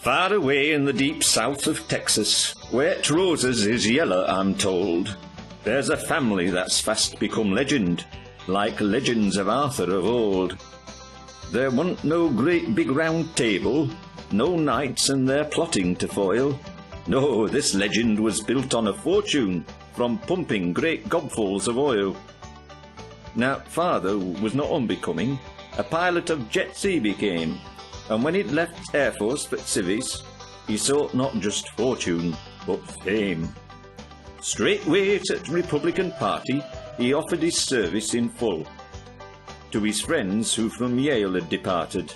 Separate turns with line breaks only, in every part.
Far away in the deep south of Texas, where 't roses is yeller, I'm told, there's a family that's fast become legend, like legends of Arthur of old. There wa'n't no great big round table, no knights and their plotting to foil. No, this legend was built on a fortune from pumping great gobfuls of oil. Now, father was not unbecoming, a pilot of jets he became, and when he'd left Air Force for civis, he sought not just fortune, but fame. Straightway to the Republican Party, he offered his service in full, to his friends who from Yale had departed,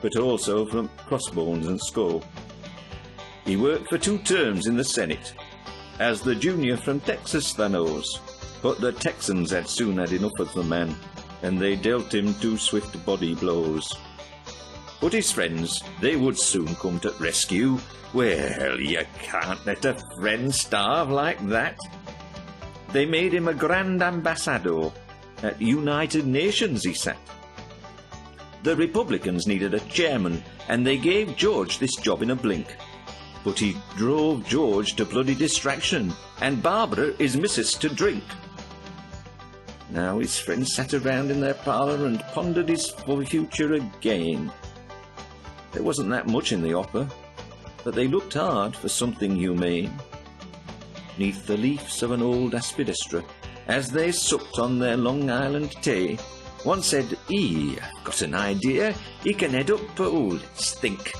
but also from Crossbones and Skull. He worked for 2 terms in the Senate, as the junior from Texas, thou knows, but the Texans had soon had enough of the man, and they dealt him 2 swift body blows. But his friends, they would soon come to rescue. Well, you can't let a friend starve like that. They made him a grand ambassador. At United Nations he sat. The Republicans needed a chairman, and they gave George this job in a blink. But he drove George to bloody distraction, and Barbara, his missus, to drink. Now his friends sat around in their parlour and pondered his future again. There wasn't that much in the offer, but they looked hard for something humane. 'Neath the leaves of an old aspidistra, as they supped on their Long Island tea, one said, I've got an idea, he can head up old stink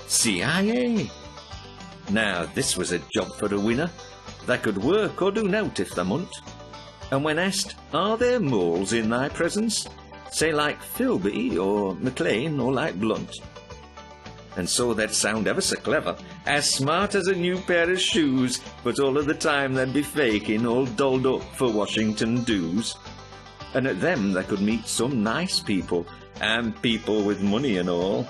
CIA. Now this was a job for a winner. They could work or do nowt if they munt. And when asked, are there moles in thy presence? Say like Philby or McLean or like Blunt. And so they'd sound ever so clever, as smart as a new pair of shoes, but all of the time they'd be faking, all dolled up for Washington dues. And at them they could meet some nice people, and people with money and all.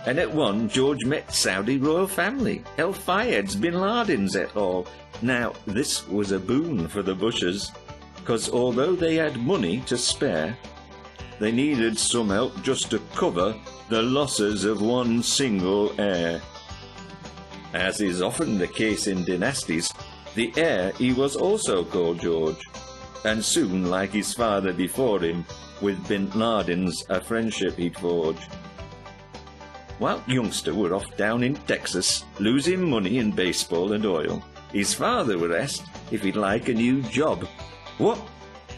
And at one, George met Saudi royal family, El Fayed's, Bin Laden's et al. Now, this was a boon for the Bushes, 'cause although they had money to spare, they needed some help just to cover the losses of one single heir. As is often the case in dynasties, the heir he was also called George, and soon, like his father before him, with Bin Laden's a friendship he'd forge. While youngster were off down in Texas, losing money in baseball and oil, his father were asked if he'd like a new job. What?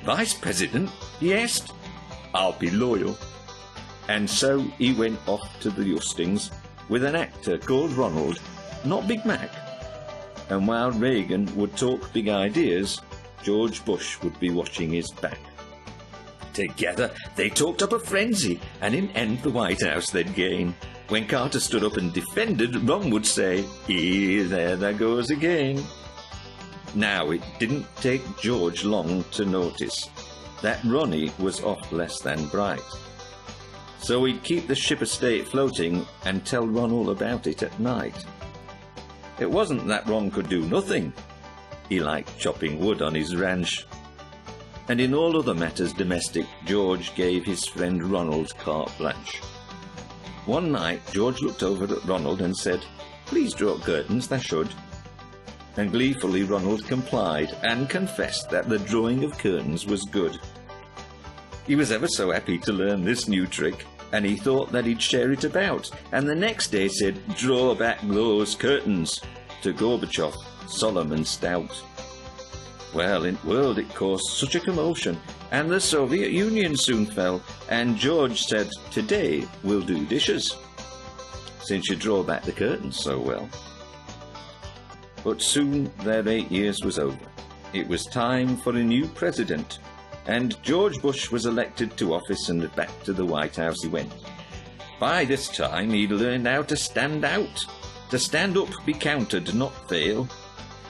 Vice President? He asked. I'll be loyal. And so he went off to the hustings with an actor called Ronald, not Big Mac. And while Reagan would talk big ideas, George Bush would be watching his back. Together they talked up a frenzy, and in end the White House they'd gain. When Carter stood up and defended, Ron would say, there goes again. Now, it didn't take George long to notice that Ronnie was off less than bright. So he'd keep the ship of state floating and tell Ron all about it at night. It wasn't that Ron could do nothing. He liked chopping wood on his ranch. And in all other matters domestic, George gave his friend Ronald carte blanche. One night, George looked over at Ronald and said, Please draw curtains, thou should. And gleefully Ronald complied, and confessed that the drawing of curtains was good. He was ever so happy to learn this new trick, and he thought that he'd share it about, and the next day said, Draw back those curtains, to Gorbachev, solemn and stout. Well, in the world it caused such a commotion, and the Soviet Union soon fell, and George said, Today we'll do dishes, since you draw back the curtains so well. But soon their 8 years was over. It was time for a new president, and George Bush was elected to office, and back to the White House he went. By this time he'd learned how to stand out, to stand up, be counted, not fail.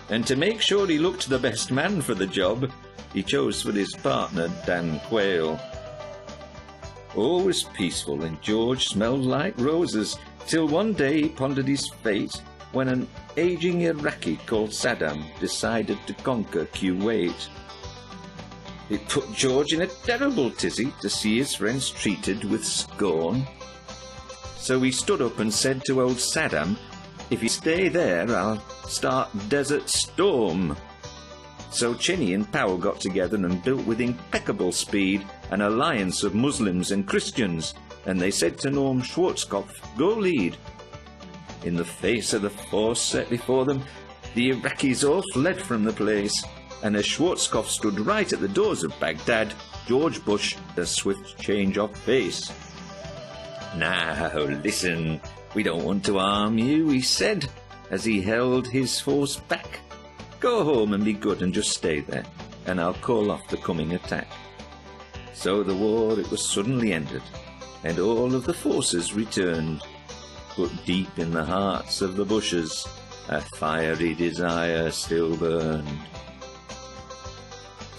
And to make sure he looked the best man for the job, he chose for his partner Dan Quayle. All was peaceful, and George smelled like roses, till one day he pondered his fate, when an aging Iraqi called Saddam decided to conquer Kuwait. It put George in a terrible tizzy to see his friends treated with scorn. So he stood up and said to old Saddam, If you stay there, I'll start Desert Storm. So Cheney and Powell got together and built with impeccable speed an alliance of Muslims and Christians, and they said to Norm Schwarzkopf, "Go lead." In the face of the force set before them, the Iraqis all fled from the place, and as Schwarzkopf stood right at the doors of Baghdad, George Bush a swift change of pace. "Now listen, we don't want to harm you," he said, as he held his force back. "Go home and be good and just stay there, and I'll call off the coming attack." So the war, it was suddenly ended, and all of the forces returned. But deep in the hearts of the Bushes, a fiery desire still burned.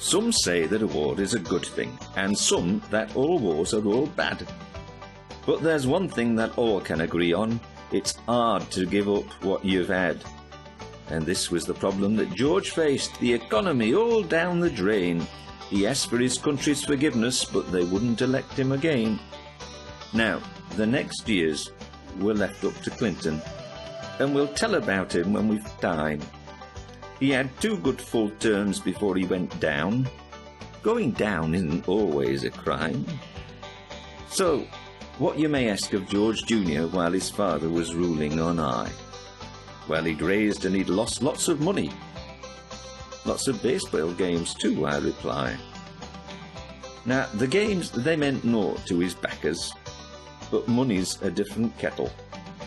Some say that a war is a good thing, and some that all wars are all bad. But there's one thing that all can agree on: it's hard to give up what you've had. And this was the problem that George faced, the economy all down the drain. He asked for his country's forgiveness, but they wouldn't elect him again. Now, the next years were left up to Clinton, and we'll tell about him when we've time. He had 2 good full terms before he went down. Going down isn't always a crime. So, what you may ask of George Jr. while his father was ruling on high? Well, he'd raised and he'd lost lots of money. Lots of baseball games too, I reply. Now, the games, they meant naught to his backers, but money's a different kettle.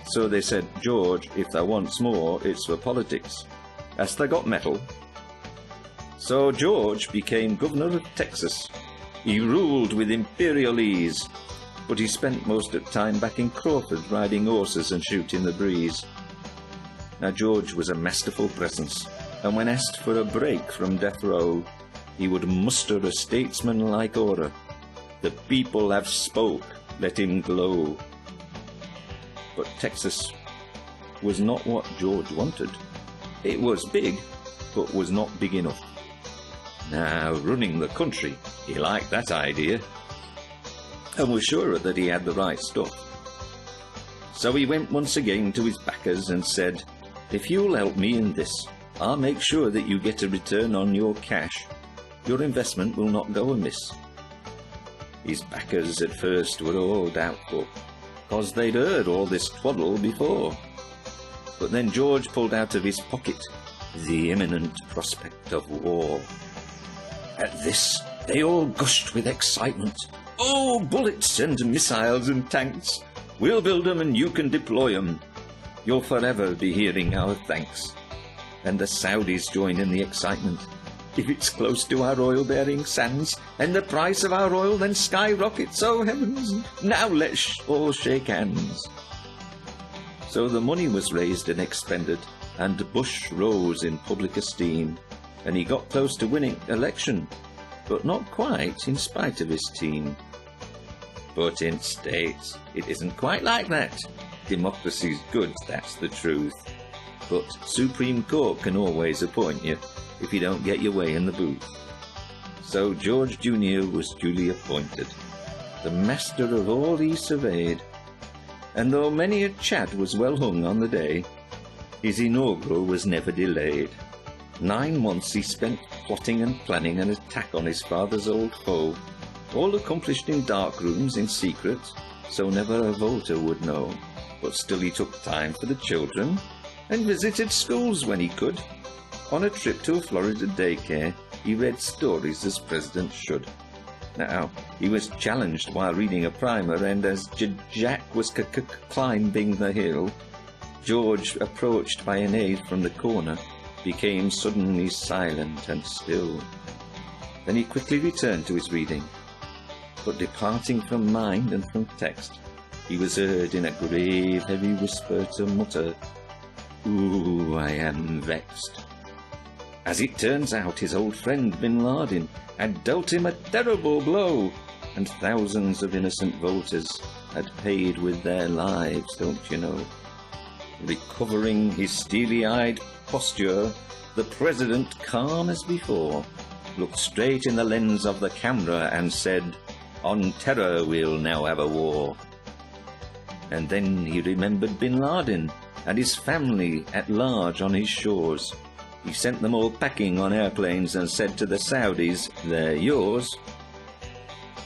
So they said, "George, if thou wants more, it's for politics." Hast thou got metal? So George became governor of Texas. He ruled with imperial ease, but he spent most of the time back in Crawford riding horses and shooting the breeze. Now George was a masterful presence, and when asked for a break from death row, he would muster a statesman-like order. "The people have spoke, let him glow." But Texas was not what George wanted. It was big, but was not big enough. Now, running the country, he liked that idea, and was sure that he had the right stuff. So he went once again to his backers and said, "If you'll help me in this, I'll make sure that you get a return on your cash. Your investment will not go amiss." His backers at first were all doubtful, 'cause they'd heard all this twaddle before. But then George pulled out of his pocket the imminent prospect of war. At this, they all gushed with excitement. "Oh, bullets and missiles and tanks! We'll build 'em and you can deploy 'em. You'll forever be hearing our thanks." And the Saudis join in the excitement. "If it's close to our oil-bearing sands, and the price of our oil then skyrockets, oh heavens, now let's all shake hands." So the money was raised and expended, and Bush rose in public esteem, and he got close to winning election, but not quite in spite of his team. But in states, it isn't quite like that. Democracy's good, that's the truth. But Supreme Court can always appoint you if you don't get your way in the booth. So George Jr. was duly appointed, the master of all he surveyed. And though many a chat was well hung on the day, his inaugural was never delayed. 9 months he spent plotting and planning an attack on his father's old foe, all accomplished in dark rooms in secret, so never a voter would know. But still he took time for the children, and visited schools when he could. On a trip to a Florida daycare, he read stories as presidents should. Now, he was challenged while reading a primer, and as Jack was climbing the hill, George, approached by an aide from the corner, became suddenly silent and still. Then he quickly returned to his reading, but departing from mind and from text, he was heard in a grave, heavy whisper to mutter, "Ooh, I am vexed." As it turns out, his old friend Bin Laden had dealt him a terrible blow, and thousands of innocent voters had paid with their lives, don't you know. Recovering his steely-eyed posture, the president, calm as before, looked straight in the lens of the camera and said, "On terror we'll now have a war." And then he remembered Bin Laden, and his family at large on his shores. He sent them all packing on airplanes and said to the Saudis, "They're yours."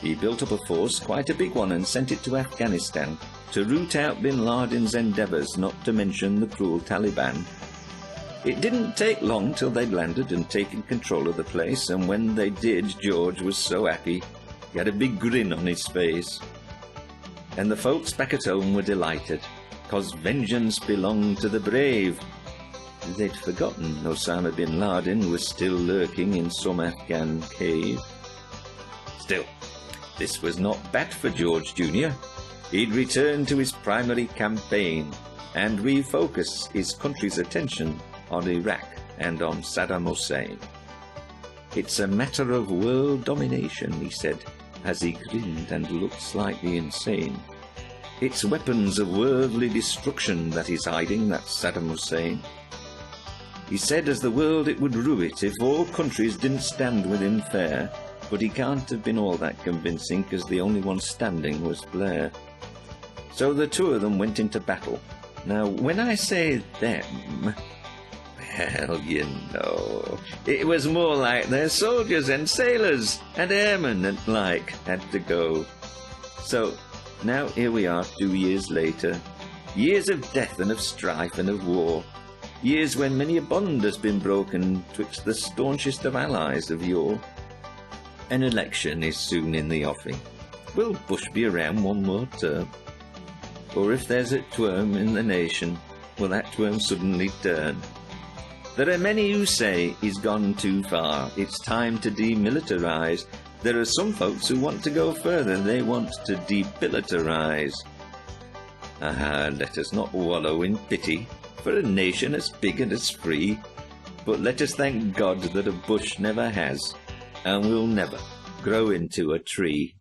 He built up a force, quite a big one, and sent it to Afghanistan to root out bin Laden's endeavours, not to mention the cruel Taliban. It didn't take long till they'd landed and taken control of the place, and when they did, George was so happy. He had a big grin on his face. And the folks back at home were delighted, 'cause vengeance belonged to the brave. They'd forgotten Osama bin Laden was still lurking in some Afghan cave. Still, this was not bad for George Jr. He'd return to his primary campaign and refocus his country's attention on Iraq and on Saddam Hussein. "It's a matter of world domination," he said, as he grinned and looked slightly insane. "It's weapons of worldly destruction that he's hiding, that Saddam Hussein." He said as the world it would rue it if all countries didn't stand with him fair, but he can't have been all that convincing, 'cause the only one standing was Blair. So the two of them went into battle. Now, when I say them, well, you know, it was more like their soldiers and sailors and airmen and like had to go. So now here we are 2 years later, years of death and of strife and of war, years when many a bond has been broken twixt the staunchest of allies of yore. An election is soon in the offing. Will Bush be around one more term? Or if there's a twerm in the nation, will that twerm suddenly turn? There are many who say he's gone too far, it's time to demilitarize. There are some folks who want to go further, they want to demilitarize. Let us not wallow in pity for a nation as big and as free, but let us thank God that a bush never has, and will never, grow into a tree.